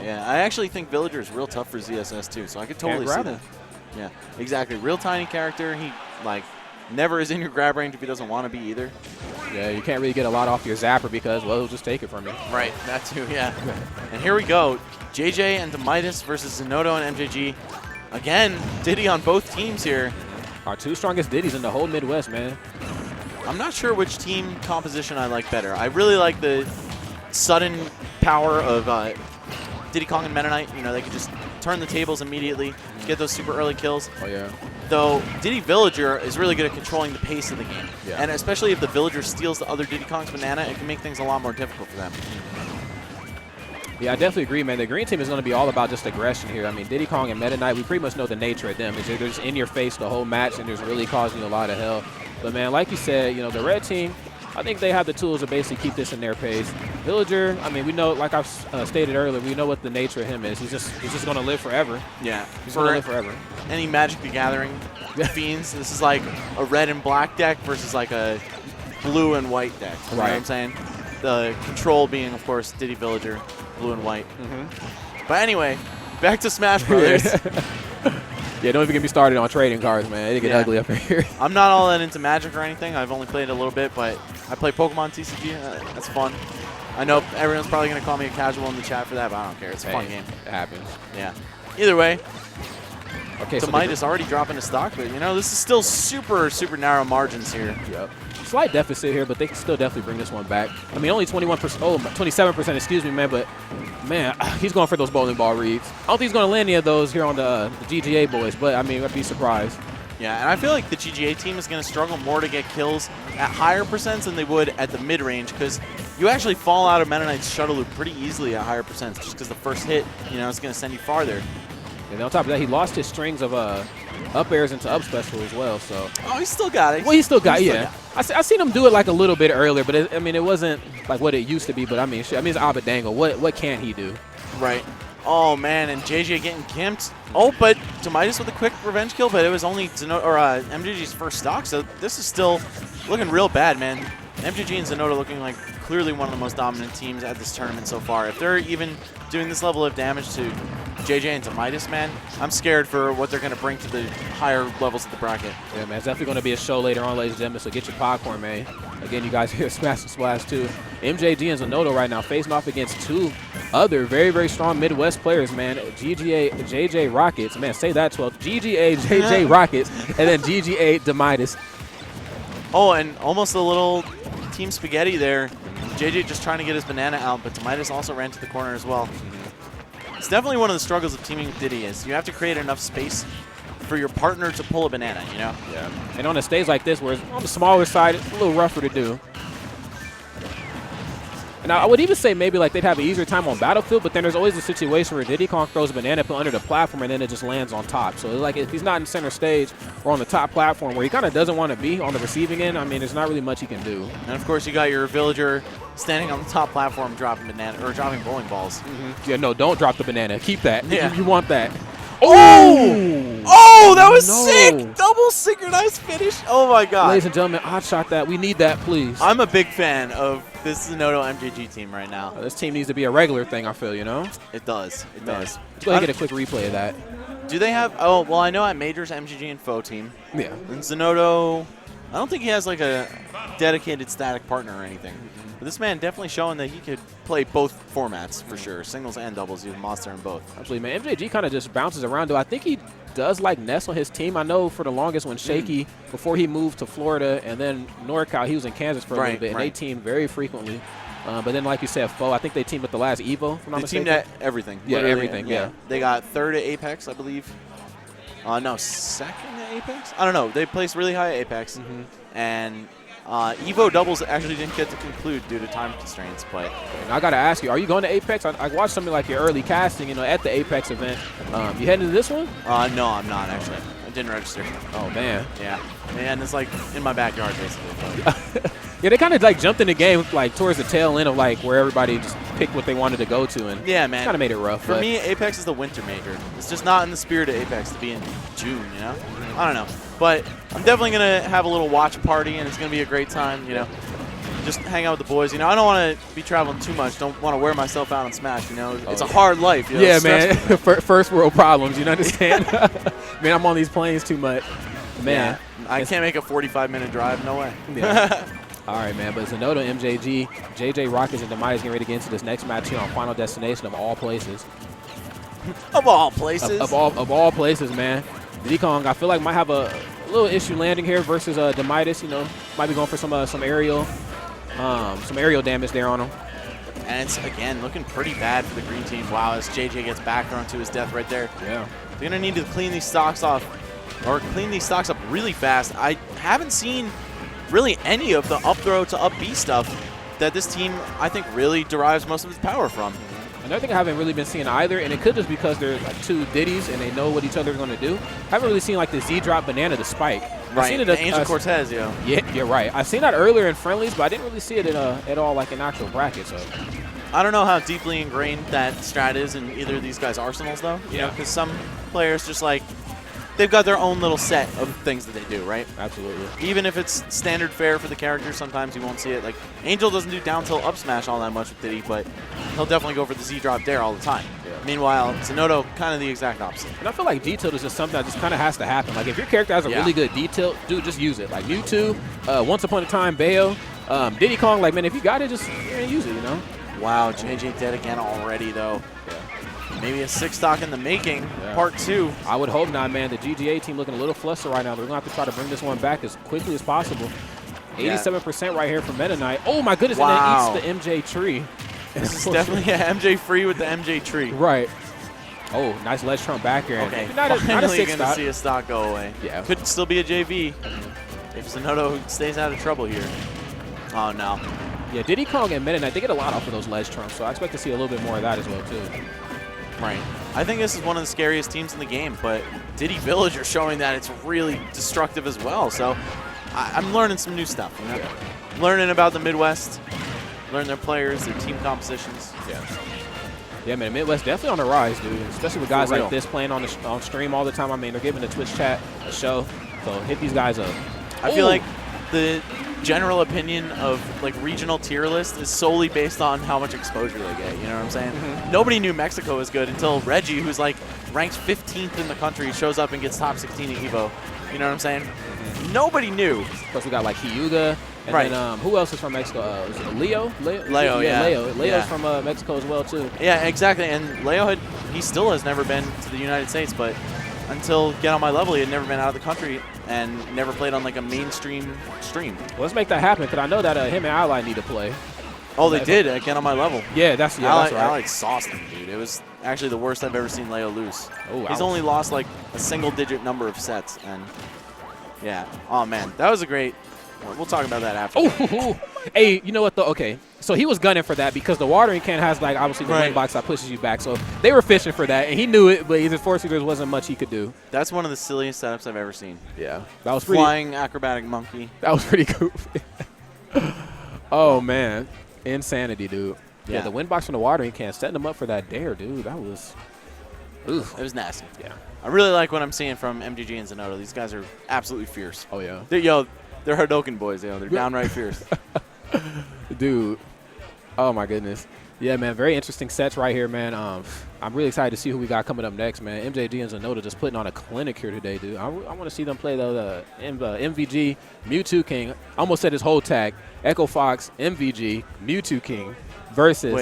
Yeah, I actually think Villager is real tough for ZSS too, so I could totally see that. Yeah, exactly. Real tiny character. He, like, never is in your grab range if he doesn't want to be either. Yeah, you can't really get a lot off your zapper because, well, he'll just take it from you. Right, that too, yeah. And here we go. JJ and Demitis versus Zinoto and MJG. Again, Diddy on both teams here. Our two strongest Diddies in the whole Midwest, man. I'm not sure which team composition I like better. I really like the sudden power of Diddy Kong and Meta Knight. You know, they could just turn the tables immediately, get those super early kills. Oh, yeah. Though Diddy Villager is really good at controlling the pace of the game. Yeah. And especially if the Villager steals the other Diddy Kong's banana, it can make things a lot more difficult for them. Yeah, I definitely agree, man. The green team is going to be all about just aggression here. I mean, Diddy Kong and Meta Knight, we pretty much know the nature of them. They're just in your face the whole match, and it's really causing you a lot of hell. But, man, like you said, you know, the red team, I think they have the tools to basically keep this in their pace. Villager, I mean, we know, like I've stated earlier, we know what the nature of him is. He's just going to live forever. Yeah. He's going to live forever. Any Magic the Gathering fiends, this is like a red and black deck versus like a blue and white deck. You know what I'm saying? The control being, of course, Diddy Villager, blue and white. But anyway, back to Smash Brothers. Yeah, don't even get me started on trading cards, man. It get ugly up here. I'm not all that into Magic or anything. I've only played it a little bit, but I play Pokemon TCG. That's fun. I know everyone's probably going to call me a casual in the chat for that, but I don't care. It's a fun game. It happens. Yeah. Either way, okay, Demitis is already dropping a stock, but, you know, this is still super, super narrow margins here. Yep. Slight deficit here, but they can still definitely bring this one back. I mean, only 21%, 27%, excuse me, man, but, man, he's going for those bowling ball reads. I don't think he's going to land any of those here on the GGA boys, but, I mean, I'd be surprised. Yeah, and I feel like the GGA team is going to struggle more to get kills at higher percents than they would at the mid-range, because you actually fall out of Meta Knight's shuttle loop pretty easily at higher percents, just because the first hit, you know, is going to send you farther. And on top of that, he lost his strings of up airs into up special as well. So. Oh, he still got it. Well, he still got it, yeah. I seen him do it like a little bit earlier, but I mean, it wasn't like what it used to be. But I mean, it's Abadango. What can he do? Right. Oh man, and JJ getting gimped. Oh, but Demitis with a quick revenge kill, but it was only MJG's first stock, so this is still looking real bad, man. MJG and Zinoto looking like clearly one of the most dominant teams at this tournament so far. If they're even doing this level of damage to JJ and Demitis, man, I'm scared for what they're going to bring to the higher levels of the bracket. Yeah, man, it's definitely going to be a show later on, ladies and gentlemen, so get your popcorn, man. Again, you guys hear Smash and Splash too. MJG and Zinoto right now facing off against two other very, very strong Midwest players, man. GGA.JJROCKETS, man, say that 12. GGA.JJROCKETS, and then GGA Demitis. Oh, and almost a little team spaghetti there. JJ just trying to get his banana out, but Demitis also ran to the corner as well. It's definitely one of the struggles of teaming with Diddy is you have to create enough space for your partner to pull a banana, you know? Yeah. And on a stage like this, where it's on the smaller side, it's a little rougher to do. And I would even say maybe like they'd have an easier time on Battlefield, but then there's always a situation where Diddy Kong throws a banana peel under the platform and then it just lands on top. So like if he's not in center stage or on the top platform where he kind of doesn't want to be on the receiving end, I mean, there's not really much he can do. And of course you got your Villager standing on the top platform dropping banana or dropping bowling balls. Yeah, no, don't drop the banana. Keep that. Yeah. You want that. Oh! Oh, that was sick! Double synchronized finish. Oh my god. Ladies and gentlemen, odd shot that. We need that, please. I'm a big fan of this Zinoto MJG team right now. This team needs to be a regular thing, I feel, you know? It does. It does. Let's go ahead and get a quick replay of that. Do they have... Oh, well, I know at Majors, MJG and Foe team. Yeah. And Zinoto... I don't think he has like a dedicated static partner or anything. But this man definitely showing that he could play both formats for sure. Singles and doubles, using Monster in both. Absolutely, man. MJG kind of just bounces around, though. I think he does like Ness on his team. I know for the longest when Shaky, before he moved to Florida and then NorCal, he was in Kansas for a little bit, and they teamed very frequently. But then, like you said, Foe, I think they teamed at the last EVO, if I'm not mistaken. They teamed at everything. Yeah, everything, yeah. They got third at Apex, I believe. No, second at Apex? I don't know. They placed really high at Apex. And EVO doubles actually didn't get to conclude due to time constraints. But and I got to ask you, are you going to Apex? I watched something like your early casting, you know, at the Apex event. You heading to this one? No, I'm not, actually. I didn't register. Oh, man. Yeah. Man, it's like in my backyard, basically. Yeah, they kind of like jumped in the game like towards the tail end of like where everybody just picked what they wanted to go to, and yeah, man, kind of made it rough. For me, Apex is the winter major. It's just not in the spirit of Apex to be in June, you know? I don't know. But I'm definitely going to have a little watch party, and it's going to be a great time, you know? just hang out with the boys. You know, I don't want to be traveling too much. Don't want to wear myself out on Smash. You know, it's a hard life. You know, yeah, man. First world problems. You understand? Man, I'm on these planes too much. Man, yeah, I can't make a 45-minute drive. No way. Yeah. All right, man. But Zinoto MJG, JJROCKETS, and Demi is getting ready to get into this next match here on Final Destination of all places. Of all places. Of all places, man. Diddy Kong, I feel like might have a little issue landing here versus Demitis. You know, might be going for some aerial damage there on him. And it's again looking pretty bad for the green team. Wow, as JJ gets back thrown to his death right there. Yeah. They're gonna need to clean these stocks off, or clean these stocks up really fast. I haven't seen really any of the up throw to up B stuff that this team, I think, really derives most of its power from. Another thing I haven't really been seeing either, and it could just because they're like two Diddies and they know what each other are going to do. I haven't really seen like the Z drop banana to spike. Right, I've seen it the Angel Cortez, yo. Yeah, you're right. I've seen that earlier in friendlies, but I didn't really see it at all like in actual brackets. So I don't know how deeply ingrained that strat is in either of these guys' arsenals, though. You know, because some players just like, they've got their own little set of things that they do, right? Absolutely. Even if it's standard fare for the character, sometimes you won't see it. Like, Angel doesn't do down tilt up smash all that much with Diddy, but he'll definitely go for the Z drop dare all the time. Yeah. Meanwhile, Zinoto, kind of the exact opposite. And I feel like D tilt is just something that just kind of has to happen. Like, if your character has a really good D tilt, dude, just use it. Like Mewtwo, Once Upon a Time, Bayo, Diddy Kong, like, man, if you got it, just use it, you know? Wow, JJ dead again already, though. Yeah. Maybe a 6 stock in the making, part 2. I would hope not, man. The GGA team looking a little flustered right now. They're going to have to try to bring this one back as quickly as possible. 87% right here from Meta Knight. Oh, my goodness, and then eats the MJ tree. This is definitely MJ free with the MJ tree. Right. Oh, nice ledge trump back here. Okay, not a 6 going to see a stock go away. Yeah. Could still be a JV if Zinoto stays out of trouble here. Oh, no. Yeah, Diddy Kong and Meta Knight, they get a lot off of those ledge trumps, so I expect to see a little bit more of that as well, too. Right. I think this is one of the scariest teams in the game, but Diddy Village are showing that it's really destructive as well. So I'm learning some new stuff. You know? Learning about the Midwest, learning their players, their team compositions. Yeah, man, Midwest definitely on the rise, dude. Especially with guys like this playing on stream all the time. I mean, they're giving the Twitch chat a show, so hit these guys up. I feel like the general opinion of like regional tier list is solely based on how much exposure they get. You know what I'm saying? Nobody knew Mexico was good until Reggie, who's like ranked 15th in the country, shows up and gets top 16 at Evo. You know what I'm saying? Nobody knew. Plus we got like Hyuga. And then, who else is from Mexico? Is it Leo? Leo, yeah. Leo's from Mexico as well, too. Yeah, exactly. And Leo, he still has never been to the United States, but until Get On My Level, he had never been out of the country and never played on like a mainstream stream. Well, let's make that happen, because I know that him and Ally need to play. Oh, they did at Get On My Level. Yeah, that's right. Ally sauced him, dude. It was actually the worst I've ever seen Leo lose. Oh, he's only lost like a single-digit number of sets, and yeah. Oh, man. That was a great... We'll talk about that after. Oh, hey, you know what, though? Okay, so he was gunning for that because the watering can has, like, obviously the wing box that pushes you back. So they were fishing for that, and he knew it, but unfortunately there wasn't much he could do. That's one of the silliest setups I've ever seen. Yeah. That was Flying acrobatic monkey. That was pretty goofy. Oh, man. Insanity, dude. Yeah, the wind box from the watering can, setting him up for that dare, dude. That was... Oof. It was nasty. Yeah. I really like what I'm seeing from MJG and Zinoto. These guys are absolutely fierce. Oh, yeah. They're Hadouken boys, yo. They're downright fierce. Dude. Oh, my goodness. Yeah, man, very interesting sets right here, man. I'm really excited to see who we got coming up next, man. MJG and Zinoto just putting on a clinic here today, dude. I want to see them play the MVG, Mewtwo King. I almost said his whole tag. Echo Fox, MVG, Mewtwo King versus